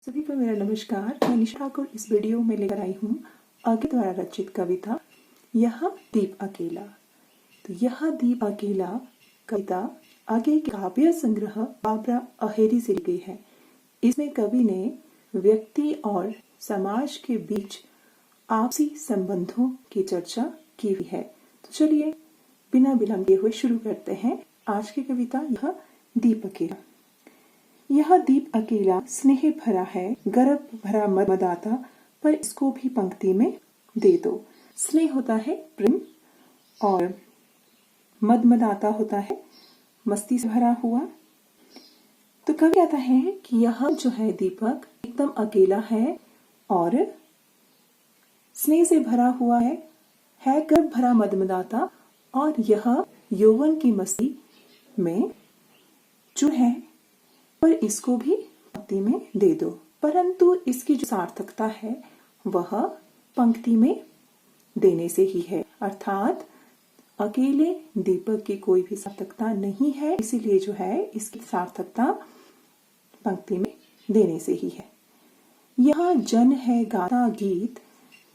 सभी को मेरा नमस्कार। मैं निशा ठाकुर इस वीडियो में लेकर आई हूँ आगे द्वारा रचित कविता यह दीप अकेला। तो यह दीप अकेला कविता आगे के काव्य संग्रह बाबरा अहेरी से ली गई है। इसमें कवि ने व्यक्ति और समाज के बीच आपसी संबंधों की चर्चा की हुई है। तो चलिए बिना विलंब किए हुए शुरू करते हैं आज की कविता यह दीप अकेला। यह दीप अकेला स्नेह भरा है, गर्भ भरा मदमदाता, पर इसको भी पंक्ति में दे दो। स्नेह होता है प्रेम और मदमदाता होता है मस्ती से भरा हुआ। तो कवि कहता है कि यह जो है दीपक एकदम अकेला है और स्नेह से भरा हुआ है गर्भ भरा मदमदाता, और यह यौवन की मस्ती में जो है पर इसको भी पंक्ति में दे दो। परंतु इसकी जो सार्थकता है वह पंक्ति में देने से ही है, अर्थात अकेले दीपक की कोई भी सार्थकता नहीं है, इसीलिए जो है इसकी सार्थकता पंक्ति में देने से ही है। यह जन है गाता गीत,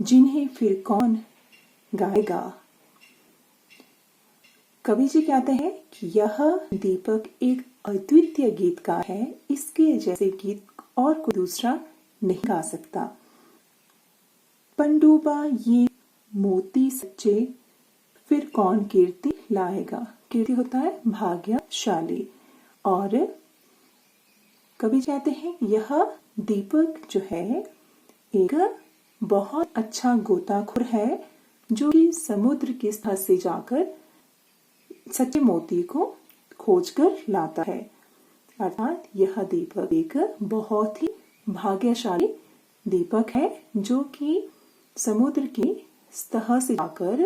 जिन्हें फिर कौन गाएगा। कवि जी कहते हैं कि यह दीपक एक अद्वितीय गीतकार है, इसके जैसे गीत और कोई दूसरा नहीं गा सकता। पंडुबा ये मोती सच्चे, फिर कौन कीर्ति लाएगा। कीर्ति होता है भाग्यशाली। और कवि कहते हैं यह दीपक जो है एक बहुत अच्छा गोताखोर है, जो कि समुद्र के स्तर से जाकर सच्चे मोती को खोजकर लाता है। अर्थात यह दीपक एक बहुत ही भाग्यशाली दीपक है, जो कि समुद्र की सतह से जाकर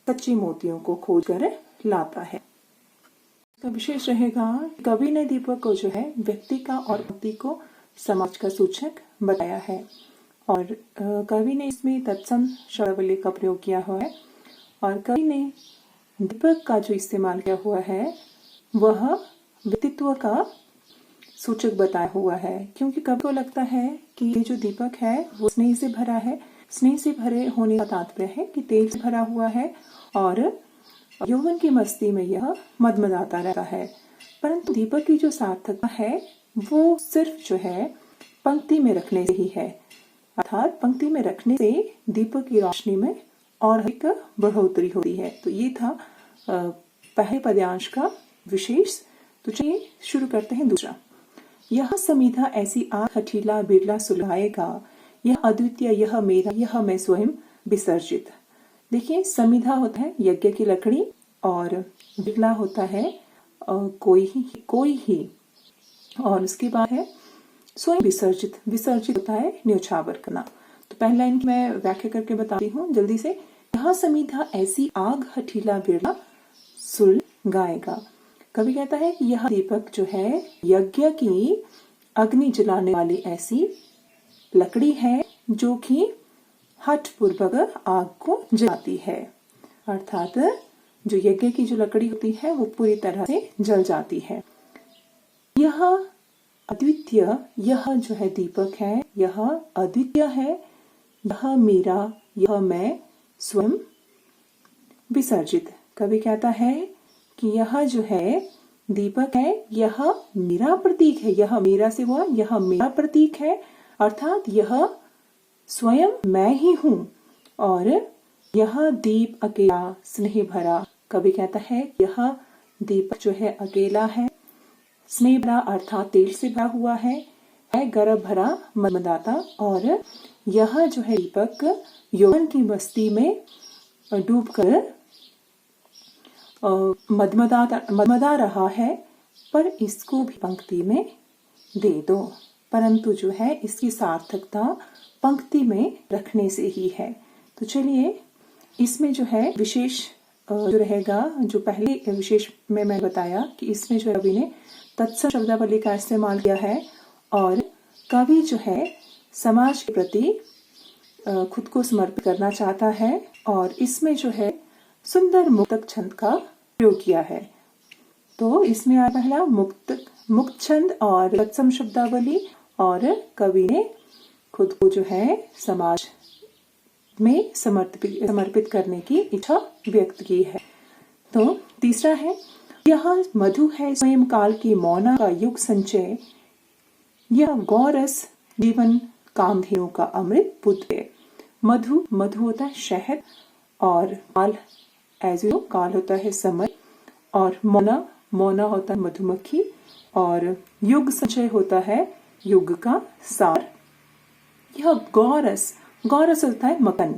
सच्चे मोतियों को खोजकर लाता है। तो विशेष रहेगा कवि ने दीपक को जो है व्यक्ति का और पंक्ति को समाज का सूचक बताया है, और कवि ने इसमें तत्सम शब्दावली का प्रयोग किया हुआ है, और कवि ने दीपक का जो इस्तेमाल किया हुआ है वह व्यक्तित्व का सूचक बताया हुआ है, क्योंकि कवि को लगता है कि ये जो दीपक है वो स्नेह से भरा है। स्नेह से भरे होने का तात्पर्य है कि तेल से भरा हुआ है, और यौवन की मस्ती में यह मदमदाता रहता है। परंतु दीपक की जो सार्थकता है वो सिर्फ जो है पंक्ति में रखने से ही है, अर्थात पंक्ति में रखने से दीपक की रोशनी में और अधिक बढ़ोतरी होती है। तो ये था पहले पद्यांश का विशेष। तो चलिए शुरू करते हैं दूसरा। यह समीधा ऐसी आग हठीला बिरला सुलगाएगा, यह अद्वितीय यह मेरा यह मैं स्वयं विसर्जित। देखिए समीधा होता है यज्ञ की लकड़ी, और बिरला होता है कोई ही, और उसके बाद है स्वयं विसर्जित। विसर्जित होता है न्यौछावर करना। तो पहला लाइन की मैं व्याख्या करके बताती हूँ जल्दी से। यह समीधा ऐसी आग हठीला बिरला सुलगाएगा। कवि कहता है कि यह दीपक जो है यज्ञ की अग्नि जलाने वाली ऐसी लकड़ी है, जो कि हठ पूर्वक आग को जलाती है। अर्थात जो यज्ञ की जो लकड़ी होती है वो पूरी तरह से जल जाती है। यह अद्वितीय यह जो है दीपक है यह अद्वितीय है, यह मेरा यह मैं स्वयं विसर्जित। कवि कहता है कि यह जो है दीपक है यह मेरा प्रतीक है, यह मेरा से हुआ यह मेरा प्रतीक है, अर्थात यह स्वयं मैं ही हूँ। और यह दीप अकेला स्नेह भरा। कवि कहता है यह दीपक जो है अकेला है, स्नेह भरा अर्थात तेल से भरा हुआ है गर्भ भरा मदमदाता, और यह जो है दीपक यौवन की मस्ती में डूबकर मदमदा रहा है, पर इसको भी पंक्ति में दे दो। परंतु जो है इसकी सार्थकता पंक्ति में रखने से ही है। तो चलिए इसमें जो है विशेष जो रहेगा, जो पहले विशेष में मैं बताया कि इसमें जो कवि ने तत्सम शब्दावली का इस्तेमाल किया है, और कवि जो है समाज के प्रति खुद को समर्पित करना चाहता है, और इसमें जो है सुंदर मुक्तक छंद का प्रयोग किया है। तो इसमें आ पहला मुक्त छंद और तत्सम शब्दावली, और कवि ने खुद को जो है समाज में समर्पित करने की इच्छा व्यक्त की है। तो तीसरा है, यह मधु है स्वयं काल की मौना का युग संचय, यह गौरस जीवन कामधेनु का अमृत पुत्र है। मधु होता है शहद, और काल एज यू काल होता है समय, और मोना होता है मधुमक्खी, और युग संचय होता है युग का सार। यह गौरस होता है मक्खन,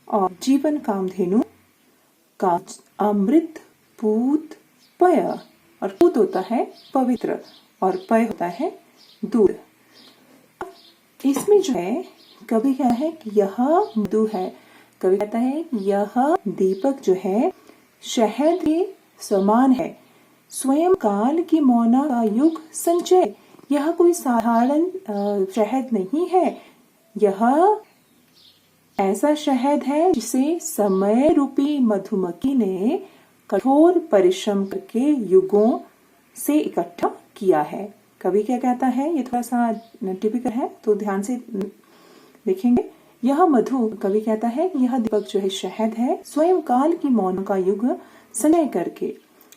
और जीवन कामधेनु का अमृत पूत पय, और पूत होता है पवित्र, और पय होता है दूध। इसमें जो है कवि कहता है कि यह मधु है, कवि कहता है यह दीपक जो है शहद के समान है, स्वयं काल की मौना का युग संचय। यह कोई साधारण शहद नहीं है, यह ऐसा शहद है जिसे समय रूपी मधुमक्खी ने कठोर परिश्रम करके युगों से इकट्ठा किया है। कवि क्या कहता है, ये थोड़ा सा टिपिकल है तो ध्यान से देखेंगे। यह मधु, कवि कहता है यह दीपक जो है शहद है, स्वयं काल की मौन का युग संचय करके,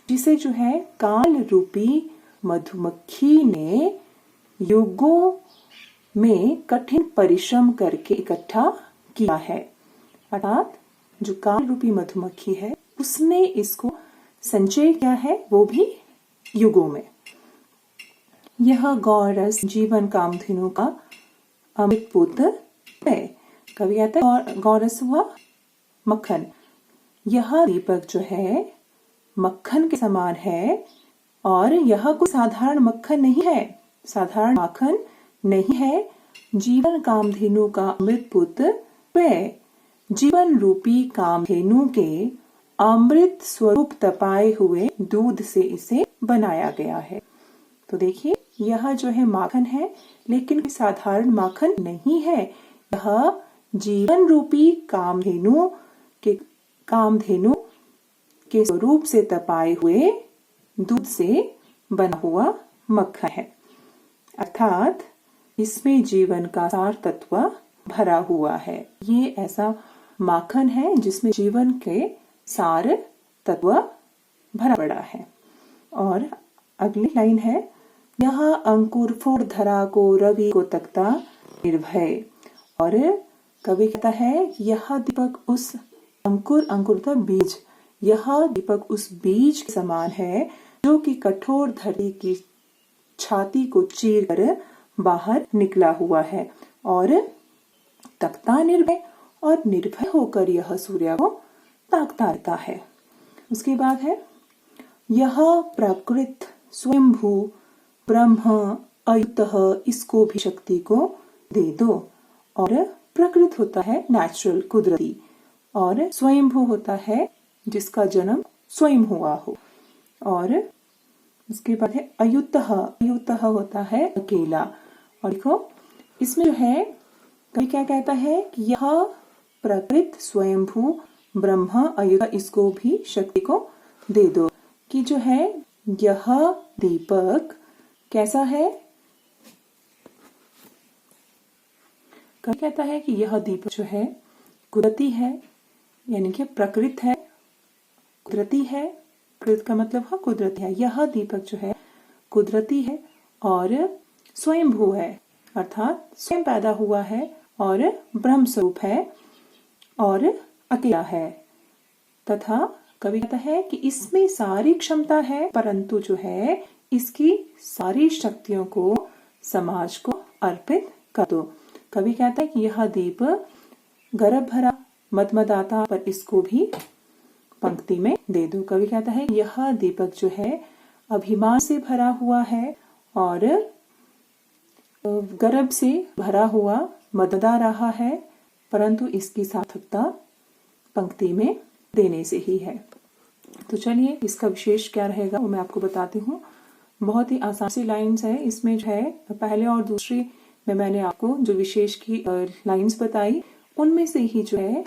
जिसे जो है काल रूपी मधुमक्खी ने युगों में कठिन परिश्रम करके इकट्ठा किया है। अर्थात जो काल रूपी मधुमक्खी है उसने इसको संचय किया है, वो भी युगों में। यह गौरस जीवन कामधेनु का अमृत पुत्र है। कवि कहता है गौरस हुआ मक्खन, यह दीपक जो है मक्खन के समान है, और यह कोई साधारण मक्खन नहीं है, साधारण माखन नहीं है, जीवन कामधेनु का अमृत पुत्र है। जीवन रूपी कामधेनु के अमृत स्वरूप तपाए हुए दूध से इसे बनाया गया है। तो देखिए यह जो है माखन है, लेकिन साधारण माखन नहीं है, यह जीवन रूपी कामधेनु के स्वरूप से तपाए हुए दूध से बना हुआ मक्खन है। अर्थात इसमें जीवन का सार तत्व भरा हुआ है। ये ऐसा माखन है जिसमें जीवन के सार तत्व भरा पड़ा है। और अगली लाइन है, यह अंकुर फोड़ धरा को रवि को तकता निर्भय। और कवि कहता है यह दीपक उस अंकुर था बीज, यह दीपक उस बीज के समान है जो कि कठोर धरती की छाती को चीर कर बाहर निकला हुआ है, और तकता निर्भय, और निर्भय होकर यह सूर्य को ताकता रहता है। उसके बाद है, यह प्रकृत स्वयंभू ब्रह्म अयुतः, इसको भी शक्ति को दे दो। और प्रकृत होता है नेचुरल कुदरती, और स्वयंभू होता है जिसका जन्म स्वयं हुआ हो। और उसके बाद है अयुतः होता है अकेला। और देखो इसमें जो है कवि क्या कहता है कि यह प्रकृत स्वयंभू ब्रह्म अयुत, इसको भी शक्ति को दे दो। कि जो है यह दीपक कैसा है, कवि कहता है कि यह दीपक जो है कुदरती है, यानी कि प्रकृत है, कुदरती है। प्रकृत का मतलब है कुदरती है। यह दीपक जो है कुदरती है और स्वयंभू है, अर्थात स्वयं पैदा हुआ है, और ब्रह्म स्वरूप है, और अकेला है। तथा कवि कहता है कि इसमें सारी क्षमता है, परंतु जो है इसकी सारी शक्तियों को समाज को अर्पित कर दो। कवि कहता है कि यह दीप गर्भ भरा मदमदाता, पर इसको भी पंक्ति में दे दो। कवि कहता है यह दीपक जो है अभिमान से भरा हुआ है, और गर्भ से भरा हुआ मददा रहा है, परंतु इसकी सार्थकता पंक्ति में देने से ही है। तो चलिए इसका विशेष क्या रहेगा वो मैं आपको बताती हूँ। बहुत ही आसान सी लाइन्स है। इसमें जो है पहले और दूसरी में मैंने आपको जो विशेष की लाइन्स बताई, उनमें से ही जो है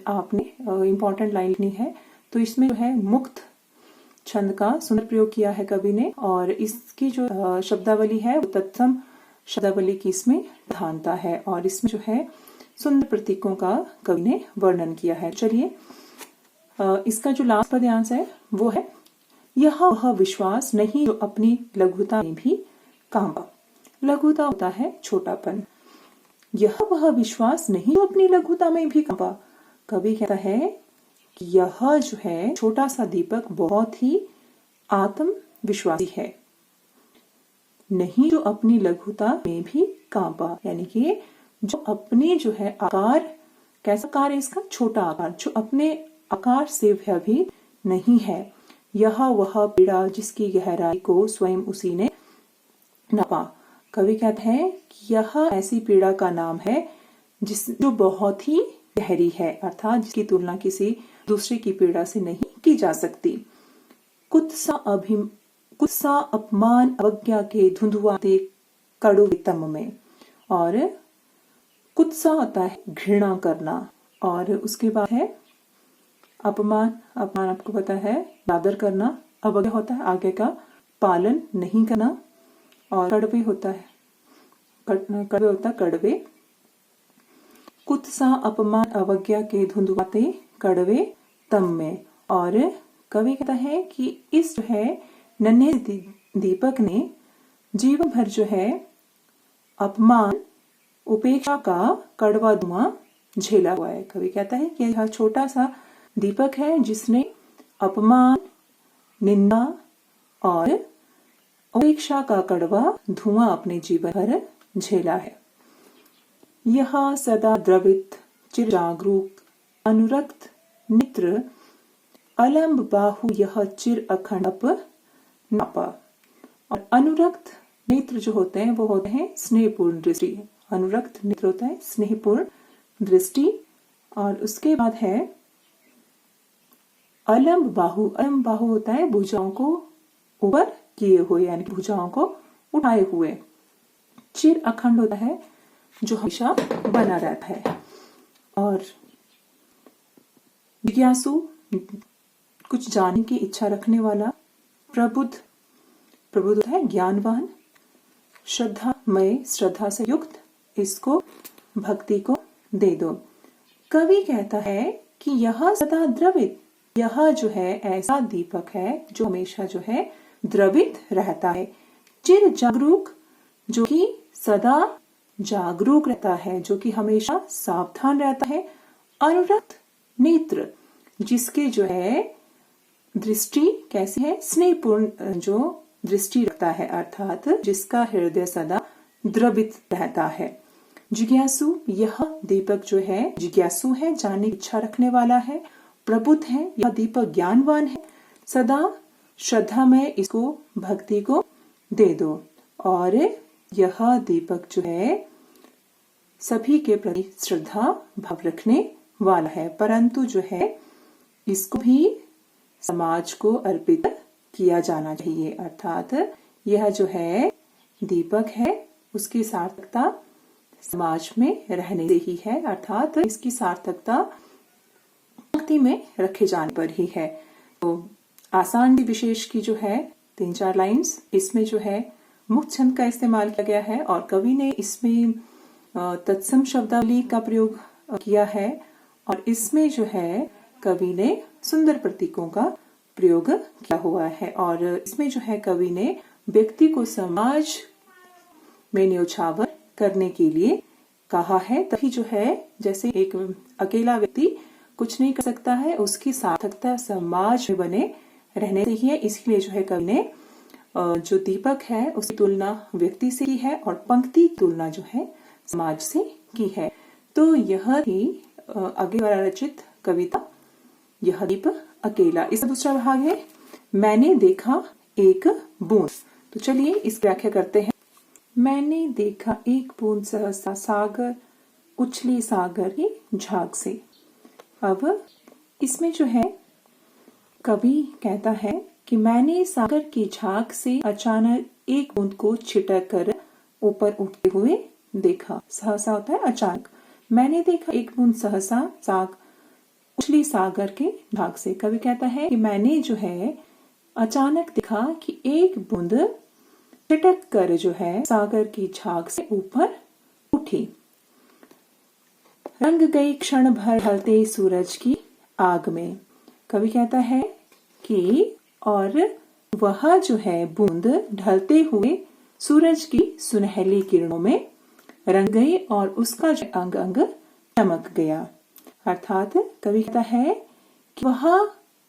आपने इम्पोर्टेंट लाइन लिखनी है। तो इसमें जो है मुक्त छंद का सुंदर प्रयोग किया है कवि ने, और इसकी जो शब्दावली है वो तत्सम शब्दावली की इसमें प्रधानता है और इसमें जो है सुंदर प्रतीकों का कवि ने वर्णन किया है। चलिए इसका जो लास्ट पद्यांश है वो है, यह वह विश्वास नहीं जो अपनी लघुता में भी कांपा। लघुता होता है छोटापन। यह वह विश्वास नहीं जो अपनी लघुता में भी कांपा। कवि कहता है कि यह जो है छोटा सा दीपक बहुत ही आत्मविश्वासी है, नहीं जो अपनी लघुता में भी कांपा, यानी कि जो अपने जो है आकार, कैसा आकार है इसका, छोटा आकार, जो अपने आकार से भयभीत नहीं है। यह वह पीड़ा जिसकी गहराई को स्वयं उसी ने नापा। कवि कहते हैं कि यह ऐसी पीड़ा का नाम है जो बहुत ही गहरी है, अर्थात जिसकी तुलना किसी दूसरे की पीड़ा से नहीं की जा सकती। कुत्सा अपमान अवज्ञा के धुंधुआते कड़वे तम में, और कुत्सा होता है घृणा करना, और उसके बाद है अपमान। अपमान आपको पता है आदर करना। अवज्ञा होता है आगे का पालन नहीं करना, और कड़वे होता है कड़वे। कुत्सा अपमान अवज्ञा के धुंधुआते कड़वे तम में, और कवि कहता है कि इस जो है नन्हे दीपक ने जीवन भर जो है अपमान उपेक्षा का कड़वा धुआं झेला हुआ है। कवि कहता है कि यह छोटा सा दीपक है जिसने अपमान, निंदा और उपेक्षा का कड़वा धुआं अपने जीवन भर झेला है। यह सदा द्रवित चिर जागरूक अनुरक्त नेत्र अलम्ब बाहु यह चिर अखंड नापा। और अनुरक्त नेत्र जो होते हैं वो होते हैं स्नेहपूर्ण दृष्टि। अनुरक्त नेत्र होता है स्नेहपूर्ण दृष्टि, और उसके बाद है अलम्ब बाहु। अलम्ब बाहु होता है भुजाओं को ऊपर किए हुए, यानी भुजाओं को उठाए हुए। चिर अखंड होता है जो हमेशा बना रहता है। और जिज्ञासु, कुछ जानने की इच्छा रखने वाला। प्रबुद्ध होता है ज्ञानवान। श्रद्धामय, श्रद्धा से युक्त, इसको भक्ति को दे दो। कवि कहता है कि यह सदा द्रवित, यह जो है ऐसा दीपक है जो हमेशा जो है द्रवित रहता है। चिर जागरूक, जो कि सदा जागरूक रहता है, जो कि हमेशा सावधान रहता है। अनुरक्त नेत्र, जिसके जो है दृष्टि कैसी है, स्नेहपूर्ण जो दृष्टि रखता है, अर्थात जिसका हृदय सदा द्रवित रहता है। जिज्ञासु, यह दीपक जो है जिज्ञासु है, जानने की इच्छा रखने वाला है। प्रबुद्ध है, यह दीपक ज्ञानवान है। सदा श्रद्धा में इसको भक्ति को दे दो। और यह दीपक जो है सभी के प्रति श्रद्धा भाव रखने वाला है, परंतु जो है इसको भी समाज को अर्पित किया जाना चाहिए। अर्थात यह जो है दीपक है उसकी सार्थकता समाज में रहने से ही है, अर्थात इसकी सार्थकता भक्ति में रखे जाने पर ही है। तो आसान विशेष की जो है 3-4 लाइंस, इसमें जो है मुक्त छंद का इस्तेमाल किया गया है और कवि ने इसमें तत्सम शब्दावली का प्रयोग किया है, और इसमें जो है कवि ने सुंदर प्रतीकों का प्रयोग किया हुआ है। और इसमें जो है कवि ने व्यक्ति को समाज में न्योछावर करने के लिए कहा है, तभी जो है जैसे एक अकेला व्यक्ति कुछ नहीं कर सकता है, उसकी सार्थकता समाज में बने रहने से ही है। इसलिए जो है कवि ने जो दीपक है उसकी तुलना व्यक्ति से की है और पंक्ति की तुलना जो है समाज से की है। तो यह थी आगे वाला रचित कविता यह दीप अकेला। इसका दूसरा भाग है मैंने देखा एक बूंद। तो चलिए इस व्याख्या करते हैं। मैंने देखा एक बूंद सहसा सागर उछली सागर की झाग से। अब इसमें जो है कवि कहता है कि मैंने सागर की झाग से अचानक एक बूंद को छिटक कर ऊपर उठते हुए देखा। सहसा होता है अचानक। मैंने देखा एक बूंद सहसा उछली सागर के झाग से। कवि कहता है कि मैंने जो है अचानक देखा कि एक बूंद चटक कर जो है सागर की झाग से ऊपर उठी। रंग गई क्षण भर ढलते सूरज की आग में। कवि कहता है कि और वह जो है बूंद ढलते हुए सूरज की सुनहली किरणों में रंग गई और उसका जो अंग अंग चमक गया। अर्थात कवि कहता है कि वह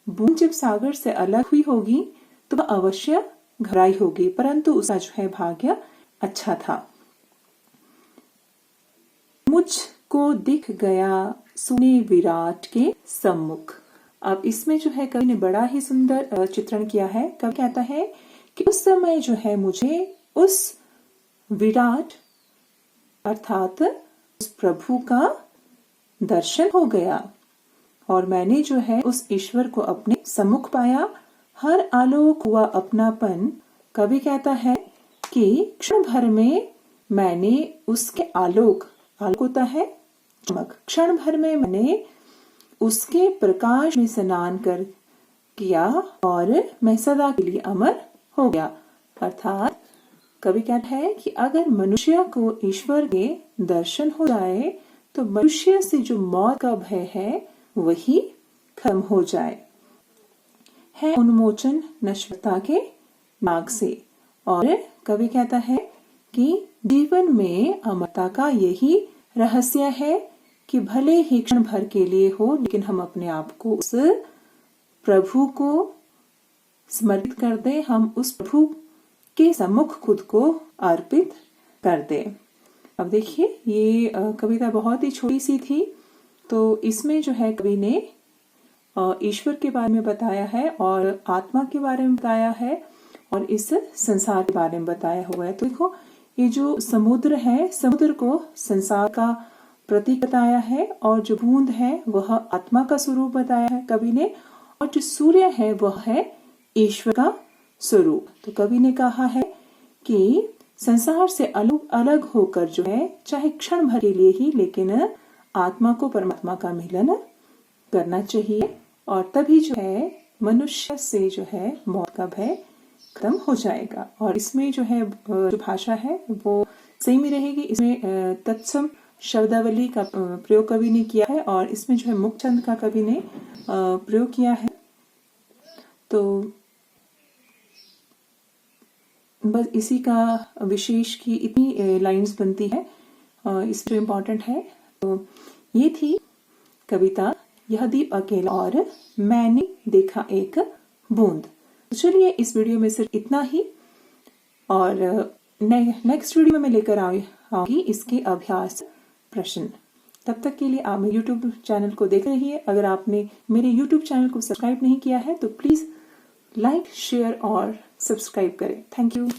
बूंद जब सागर से अलग हुई होगी तो वह अवश्य घबराई होगी, परंतु उसका जो है भाग्य अच्छा था। मुझको दिख गया सोने विराट के सम्मुख। अब इसमें जो है कवि ने बड़ा ही सुंदर चित्रण किया है। कवि कहता है कि उस समय जो है मुझे उस विराट अर्थात उस प्रभु का दर्शन हो गया और मैंने जो है उस ईश्वर को अपने सम्मुख पाया। हर आलोक हुआ अपनापन। कवि कहता है कि क्षण भर में मैंने उसके आलोक होता है चमक, क्षण भर में मैंने उसके प्रकाश में स्नान कर किया और मैं सदा के लिए अमर हो गया। अर्थात कवि कहता है कि अगर मनुष्य को ईश्वर के दर्शन हो जाए तो मनुष्य से जो मौत का भय है वही खत्म हो जाए। है उन्मोचन नश्वरता के मार्ग से। और कवि कहता है कि जीवन में अमरता का यही रहस्य है कि भले ही क्षण भर के लिए हो लेकिन हम अपने आप को उस प्रभु को समर्पित कर दे, हम उस प्रभु के सम्मुख खुद को अर्पित कर दे। अब देखिए ये कविता बहुत ही छोटी सी थी, तो इसमें जो है कवि ने ईश्वर के बारे में बताया है और आत्मा के बारे में बताया है और इस संसार के बारे में बताया हुआ है। तो देखो ये जो समुद्र है, समुद्र को संसार का प्रतीक बताया है और जो बूंद है वह आत्मा का स्वरूप बताया है कवि ने, और जो सूर्य है वह है ईश्वर का स्वरूप। तो कवि ने कहा है कि संसार से अलग होकर जो है चाहे क्षण भर के लिए ही लेकिन आत्मा को परमात्मा का मिलन करना चाहिए और तभी जो है मनुष्य से जो है मौत का भय खत्म हो जाएगा। और इसमें जो है जो भाषा है वो सेम ही रहेगी। इसमें तत्सम शब्दावली का प्रयोग कवि ने किया है और इसमें जो है मुक्तछंद का कवि ने प्रयोग किया है। तो बस इसी का विशेष की इतनी लाइंस बनती है, इसमें इम्पोर्टेंट है। तो ये थी कविता यह दीप अकेला और मैंने देखा एक बूंद। तो चलिए इस वीडियो में सिर्फ इतना ही और नेक्स्ट वीडियो में मैं लेकर आऊंगी इसके अभ्यास प्रश्न। तब तक के लिए आप मेरे YouTube चैनल को देख रहिए। अगर आपने मेरे YouTube चैनल को सब्सक्राइब नहीं किया है तो प्लीज लाइक, शेयर और सब्सक्राइब करें। Thank you.